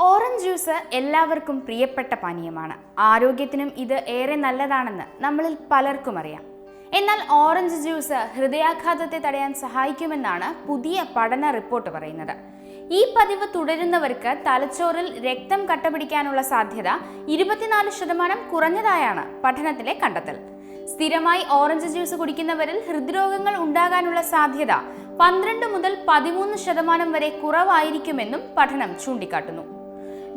Orange juice എല്ലാവർക്കും പ്രിയപ്പെട്ട പാനീയമാണ്. ആരോഗ്യത്തിനും ഇത് ഏറെ നല്ലതാണെന്ന് നമ്മളിൽ പലർക്കും അറിയാം. എന്നാൽ ഓറഞ്ച് ജ്യൂസ് ഹൃദയാഘാതത്തെ തടയാൻ സഹായിക്കുമെന്നാണ് പുതിയ പഠന റിപ്പോർട്ട് പറയുന്നത്. ഈ പതിവ് തുടരുന്നവർക്ക് തലച്ചോറിൽ രക്തം കട്ടപിടിക്കാനുള്ള സാധ്യത 24% കുറഞ്ഞതായാണ് പഠനത്തിലെ കണ്ടെത്തൽ. സ്ഥിരമായി ഓറഞ്ച് ജ്യൂസ് കുടിക്കുന്നവരിൽ ഹൃദ്രോഗങ്ങൾ ഉണ്ടാകാനുള്ള സാധ്യത 12 മുതൽ 13% വരെ കുറവായിരിക്കുമെന്നും പഠനം ചൂണ്ടിക്കാട്ടുന്നു.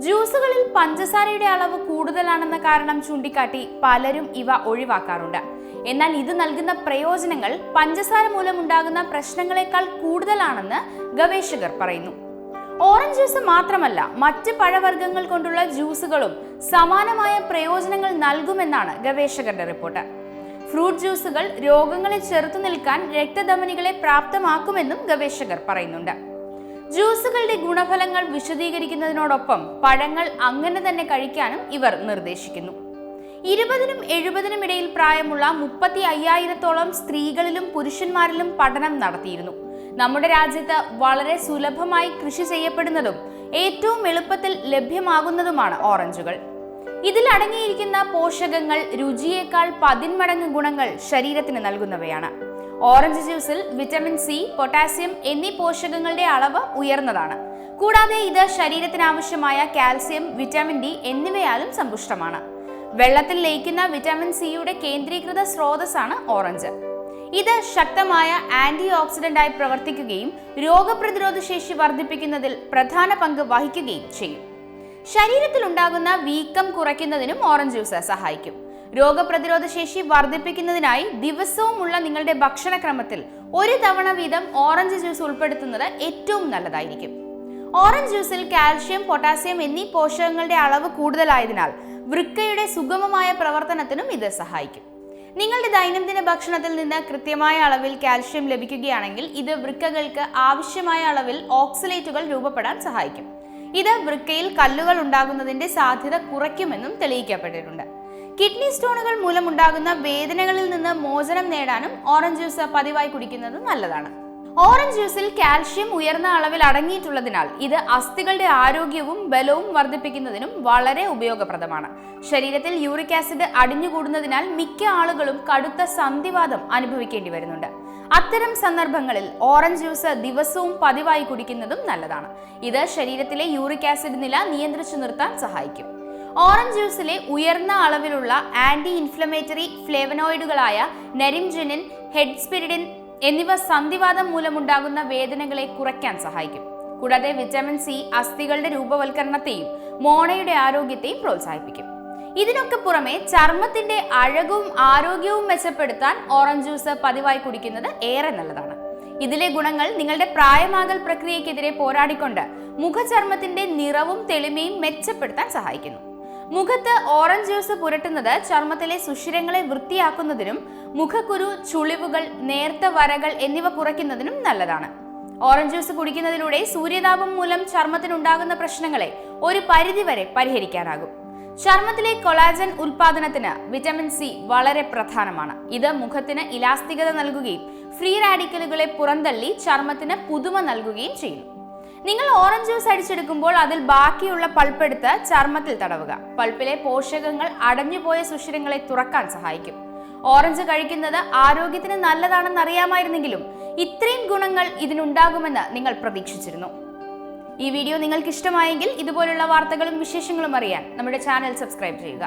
ജ്യൂസുകളിൽ പഞ്ചസാരയുടെ അളവ് കൂടുതലാണെന്ന കാരണം ചൂണ്ടിക്കാട്ടി പലരും ഇവ ഒഴിവാക്കാറുണ്ട്. എന്നാൽ ഇത് നൽകുന്ന പ്രയോജനങ്ങൾ പഞ്ചസാര മൂലമുണ്ടാകുന്ന പ്രശ്നങ്ങളെക്കാൾ കൂടുതലാണെന്ന് ഗവേഷകർ പറയുന്നു. ഓറഞ്ച് ജ്യൂസ് മാത്രമല്ല, മറ്റ് പഴവർഗ്ഗങ്ങൾ കൊണ്ടുള്ള ജ്യൂസുകളും സമാനമായ പ്രയോജനങ്ങൾ നൽകുമെന്നാണ് ഗവേഷകരുടെ റിപ്പോർട്ട്. ഫ്രൂട്ട് ജ്യൂസുകൾ രോഗങ്ങളെ ചെറുത്തു നിൽക്കാൻ രക്തധമനികളെ പ്രാപ്തമാക്കുമെന്നും ഗവേഷകർ പറയുന്നുണ്ട്. ജ്യൂസുകളുടെ ഗുണഫലങ്ങൾ വിശദീകരിക്കുന്നതിനോടൊപ്പം പഴങ്ങൾ അങ്ങനെ തന്നെ കഴിക്കാനും ഇവർ നിർദ്ദേശിക്കുന്നു. 20-നും 70-നും ഇടയിൽ പ്രായമുള്ള 35,000-ഓളം സ്ത്രീകളിലും പുരുഷന്മാരിലും പഠനം നടത്തിയിരുന്നു. നമ്മുടെ രാജ്യത്ത് വളരെ സുലഭമായി കൃഷി ചെയ്യപ്പെടുന്നതും ഏറ്റവും എളുപ്പത്തിൽ ലഭ്യമാകുന്നതുമാണ് ഓറഞ്ചുകൾ. ഇതിൽ അടങ്ങിയിരിക്കുന്ന പോഷകങ്ങൾ രുചിയേക്കാൾ 10 മടങ്ങ് ഗുണങ്ങൾ ശരീരത്തിന് നൽകുന്നവയാണ്. ഓറഞ്ച് ജ്യൂസിൽ വിറ്റമിൻ സി, പൊട്ടാസ്യം എന്നീ പോഷകങ്ങളുടെ അളവ് ഉയർന്നതാണ്. കൂടാതെ ഇത് ശരീരത്തിന് ആവശ്യമായ കാൽസ്യം, വിറ്റമിൻ ഡി എന്നിവയാലും സമ്പുഷ്ടമാണ്. വെള്ളത്തിൽ ലയിക്കുന്ന വിറ്റമിൻ സിയുടെ കേന്ദ്രീകൃത സ്രോതസ്സാണ് ഓറഞ്ച്. ഇത് ശക്തമായ ആന്റി ഓക്സിഡന്റായി പ്രവർത്തിക്കുകയും രോഗപ്രതിരോധ ശേഷി വർദ്ധിപ്പിക്കുന്നതിൽ പ്രധാന പങ്ക് വഹിക്കുകയും ചെയ്യും. ശരീരത്തിൽ ഉണ്ടാകുന്ന വീക്കം കുറയ്ക്കുന്നതിനും ഓറഞ്ച് ജ്യൂസ് സഹായിക്കും. രോഗപ്രതിരോധ ശേഷി വർദ്ധിപ്പിക്കുന്നതിനായി ദിവസവുമുള്ള നിങ്ങളുടെ ഭക്ഷണക്രമത്തിൽ ഒരു തവണ വീതം ഓറഞ്ച് ജ്യൂസ് ഉൾപ്പെടുത്തുന്നത് ഏറ്റവും നല്ലതായിരിക്കും. ഓറഞ്ച് ജ്യൂസിൽ കാൽഷ്യം, പൊട്ടാസ്യം എന്നീ പോഷകങ്ങളുടെ അളവ് കൂടുതലായതിനാൽ വൃക്കയുടെ സുഗമമായ പ്രവർത്തനത്തിനും ഇത് സഹായിക്കും. നിങ്ങളുടെ ദൈനംദിന ഭക്ഷണത്തിൽ നിന്ന് കൃത്യമായ അളവിൽ കാൽഷ്യം ലഭിക്കുകയാണെങ്കിൽ ഇത് വൃക്കകൾക്ക് ആവശ്യമായ അളവിൽ ഓക്സലേറ്റുകൾ രൂപപ്പെടാൻ സഹായിക്കും. ഇത് വൃക്കയിൽ കല്ലുകൾ ഉണ്ടാകുന്നതിന്റെ സാധ്യത കുറയ്ക്കുമെന്നും തെളിയിക്കപ്പെട്ടിട്ടുണ്ട്. കിഡ്നി സ്റ്റോണുകൾ മൂലമുണ്ടാകുന്ന വേദനകളിൽ നിന്ന് മോചനം നേടാനും ഓറഞ്ച് ജ്യൂസ് പതിവായി കുടിക്കുന്നത് നല്ലതാണ്. ഓറഞ്ച് ജ്യൂസിൽ കാൽഷ്യം ഉയർന്ന അളവിൽ അടങ്ങിയിട്ടുള്ളതിനാൽ ഇത് അസ്ഥികളുടെ ആരോഗ്യവും ബലവും വർദ്ധിപ്പിക്കുന്നതിനും വളരെ ഉപയോഗപ്രദമാണ്. ശരീരത്തിൽ യൂറിക് ആസിഡ് അടിഞ്ഞുകൂടുന്നതിനാൽ മിക്ക ആളുകളും കടുത്ത സന്ധിവാതം അനുഭവിക്കേണ്ടി വരുന്നുണ്ട്. അത്തരം സന്ദർഭങ്ങളിൽ ഓറഞ്ച് ജ്യൂസ് ദിവസവും പതിവായി കുടിക്കുന്നതും നല്ലതാണ്. ഇത് ശരീരത്തിലെ യൂറിക് ആസിഡ് നില നിയന്ത്രിച്ചു നിർത്താൻ സഹായിക്കും. ഓറഞ്ച് ജ്യൂസിലെ ഉയർന്ന അളവിലുള്ള ആന്റി ഇൻഫ്ലമേറ്ററി ഫ്ലേവനോയിഡുകളായ നെരിംജനിൻ, ഹെഡ്സ്പിരിഡിൻ എന്നിവ സന്ധിവാതം മൂലമുണ്ടാകുന്ന വേദനകളെ കുറയ്ക്കാൻ സഹായിക്കും. കൂടാതെ വിറ്റമിൻ സി അസ്ഥികളുടെ രൂപവൽക്കരണത്തെയും മോണയുടെ ആരോഗ്യത്തെയും പ്രോത്സാഹിപ്പിക്കും. ഇതിനൊക്കെ പുറമെ ചർമ്മത്തിന്റെ അഴകും ആരോഗ്യവും മെച്ചപ്പെടുത്താൻ ഓറഞ്ച് ജ്യൂസ് പതിവായി കുടിക്കുന്നത് ഏറെ നല്ലതാണ്. ഇതിലെ ഗുണങ്ങൾ നിങ്ങളുടെ പ്രായമാകൽ പ്രക്രിയക്കെതിരെ പോരാടിക്കൊണ്ട് മുഖചർമ്മത്തിന്റെ നിറവും തെളിമയും മെച്ചപ്പെടുത്താൻ സഹായിക്കുന്നു. മുഖത്ത് ഓറഞ്ച് ജ്യൂസ് പുരട്ടുന്നത് ചർമ്മത്തിലെ സുഷിരങ്ങളെ വൃത്തിയാക്കുന്നതിനും മുഖക്കുരു, ചുളിവുകൾ, നേർത്ത വരകൾ എന്നിവ കുറയ്ക്കുന്നതിനും നല്ലതാണ്. ഓറഞ്ച് ജ്യൂസ് കുടിക്കുന്നതിലൂടെ സൂര്യതാപം മൂലം ചർമ്മത്തിനുണ്ടാകുന്ന പ്രശ്നങ്ങളെ ഒരു പരിധിവരെ പരിഹരിക്കാനാകും. ചർമ്മത്തിലെ കൊളാജൻ ഉൽപാദനത്തിന് വിറ്റമിൻ സി വളരെ പ്രധാനമാണ്. ഇത് മുഖത്തിന് ഇലാസ്തികത നൽകുകയും ഫ്രീ റാഡിക്കലുകളെ പുറന്തള്ളി ചർമ്മത്തിന് പുതുമ നൽകുകയും ചെയ്യുന്നു. നിങ്ങൾ ഓറഞ്ച് ജ്യൂസ് അടിച്ചെടുക്കുമ്പോൾ അതിൽ ബാക്കിയുള്ള പൾപ്പെടുത്ത് ചർമ്മത്തിൽ തടവുക. പൾപ്പിലെ പോഷകങ്ങൾ അടഞ്ഞുപോയ സുഷിരങ്ങളെ തുറക്കാൻ സഹായിക്കും. ഓറഞ്ച് കഴിക്കുന്നത് ആരോഗ്യത്തിന് നല്ലതാണെന്ന് അറിയാമായിരുന്നെങ്കിലും ഇത്രയും ഗുണങ്ങൾ ഇതിനുണ്ടാകുമെന്ന് നിങ്ങൾ പ്രതീക്ഷിച്ചിരുന്നു. ഈ വീഡിയോ നിങ്ങൾക്ക് ഇഷ്ടമായെങ്കിൽ ഇതുപോലുള്ള വാർത്തകളും വിശേഷങ്ങളും അറിയാൻ നമ്മുടെ ചാനൽ സബ്സ്ക്രൈബ് ചെയ്യുക.